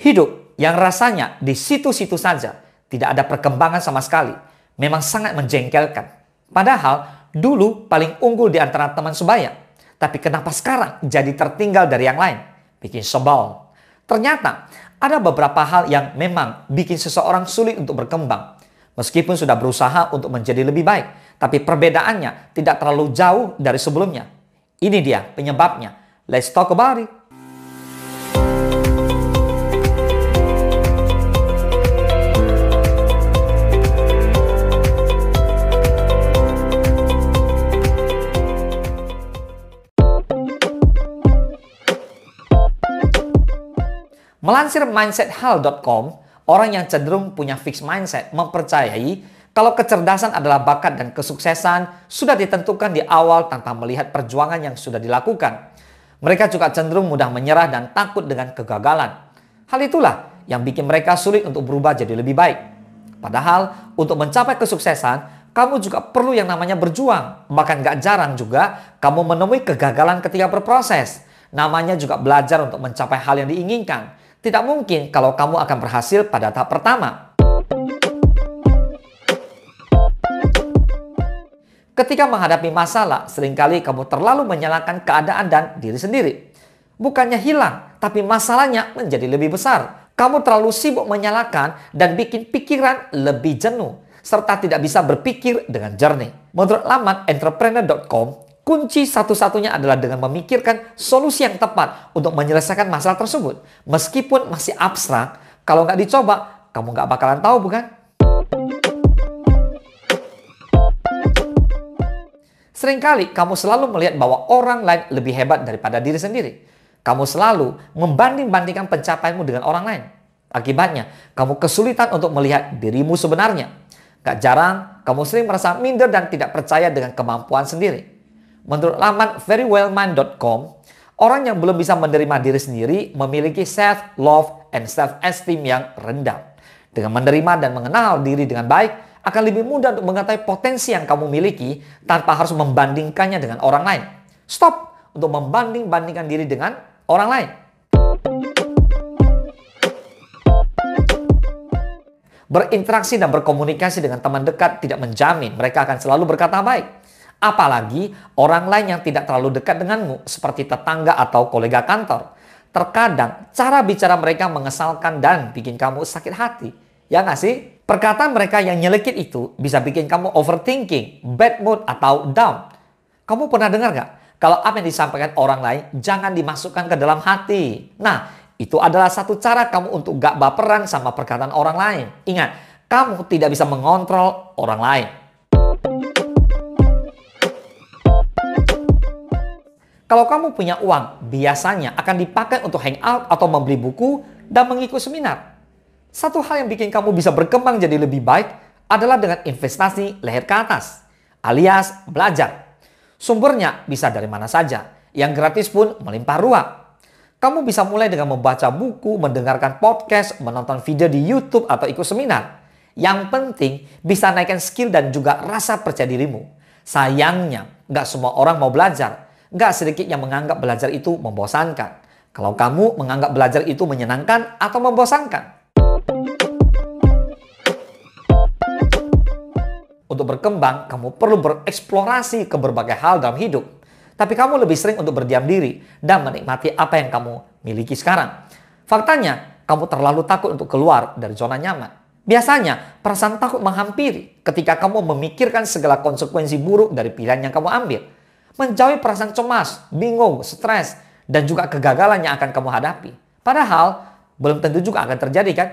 Hidup yang rasanya di situ-situ saja, tidak ada perkembangan sama sekali, memang sangat menjengkelkan. Padahal dulu paling unggul di antara teman sebaya. Tapi kenapa sekarang jadi tertinggal dari yang lain? Bikin sebel. Ternyata ada beberapa hal yang memang bikin seseorang sulit untuk berkembang. Meskipun sudah berusaha untuk menjadi lebih baik, tapi perbedaannya tidak terlalu jauh dari sebelumnya. Ini dia penyebabnya. Let's talk about it. Melansir mindsethal.com, orang yang cenderung punya fixed mindset mempercayai kalau kecerdasan adalah bakat dan kesuksesan sudah ditentukan di awal tanpa melihat perjuangan yang sudah dilakukan. Mereka juga cenderung mudah menyerah dan takut dengan kegagalan. Hal itulah yang bikin mereka sulit untuk berubah jadi lebih baik. Padahal untuk mencapai kesuksesan, kamu juga perlu yang namanya berjuang. Bahkan gak jarang juga kamu menemui kegagalan ketika berproses. Namanya juga belajar untuk mencapai hal yang diinginkan. Tidak mungkin kalau kamu akan berhasil pada tahap pertama. Ketika menghadapi masalah, seringkali kamu terlalu menyalahkan keadaan dan diri sendiri. Bukannya hilang, tapi masalahnya menjadi lebih besar. Kamu terlalu sibuk menyalahkan dan bikin pikiran lebih jenuh, serta tidak bisa berpikir dengan jernih. Menurut laman entrepreneur.com, kunci satu-satunya adalah dengan memikirkan solusi yang tepat untuk menyelesaikan masalah tersebut. Meskipun masih abstrak, kalau nggak dicoba, kamu nggak bakalan tahu, bukan? Seringkali kamu selalu melihat bahwa orang lain lebih hebat daripada diri sendiri. Kamu selalu membanding-bandingkan pencapaianmu dengan orang lain. Akibatnya, kamu kesulitan untuk melihat dirimu sebenarnya. Gak jarang, kamu sering merasa minder dan tidak percaya dengan kemampuan sendiri. Menurut laman verywellmind.com, orang yang belum bisa menerima diri sendiri memiliki self-love and self-esteem yang rendah. Dengan menerima dan mengenal diri dengan baik, akan lebih mudah untuk mengetahui potensi yang kamu miliki tanpa harus membandingkannya dengan orang lain. Stop untuk membanding-bandingkan diri dengan orang lain. Berinteraksi dan berkomunikasi dengan teman dekat tidak menjamin mereka akan selalu berkata baik. Apalagi orang lain yang tidak terlalu dekat denganmu, seperti tetangga atau kolega kantor. Terkadang cara bicara mereka mengesalkan dan bikin kamu sakit hati. Ya nggak sih? Perkataan mereka yang nyelekit itu bisa bikin kamu overthinking, bad mood, atau down. Kamu pernah dengar nggak? Kalau apa yang disampaikan orang lain, jangan dimasukkan ke dalam hati. Nah, itu adalah satu cara kamu untuk gak baperan sama perkataan orang lain. Ingat, kamu tidak bisa mengontrol orang lain. Kalau kamu punya uang, biasanya akan dipakai untuk hangout atau membeli buku dan mengikuti seminar. Satu hal yang bikin kamu bisa berkembang jadi lebih baik adalah dengan investasi leher ke atas, alias belajar. Sumbernya bisa dari mana saja, yang gratis pun melimpah ruah. Kamu bisa mulai dengan membaca buku, mendengarkan podcast, menonton video di YouTube, atau ikut seminar. Yang penting bisa naikkan skill dan juga rasa percaya dirimu. Sayangnya, nggak semua orang mau belajar. Nggak sedikit yang menganggap belajar itu membosankan. Kalau kamu menganggap belajar itu menyenangkan atau membosankan. Untuk berkembang, kamu perlu bereksplorasi ke berbagai hal dalam hidup. Tapi kamu lebih sering untuk berdiam diri dan menikmati apa yang kamu miliki sekarang. Faktanya, kamu terlalu takut untuk keluar dari zona nyaman. Biasanya, perasaan takut menghampiri ketika kamu memikirkan segala konsekuensi buruk dari pilihan yang kamu ambil. Menjauhi perasaan cemas, bingung, stres, dan juga kegagalan yang akan kamu hadapi. Padahal, belum tentu juga akan terjadi, kan?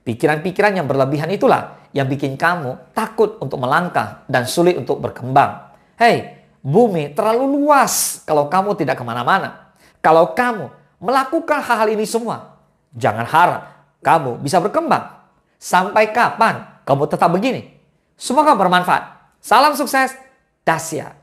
Pikiran-pikiran yang berlebihan itulah yang bikin kamu takut untuk melangkah dan sulit untuk berkembang. Hei, bumi terlalu luas kalau kamu tidak kemana-mana. Kalau kamu melakukan hal-hal ini semua, jangan harap kamu bisa berkembang. Sampai kapan kamu tetap begini? Semoga bermanfaat. Salam sukses, Dasya.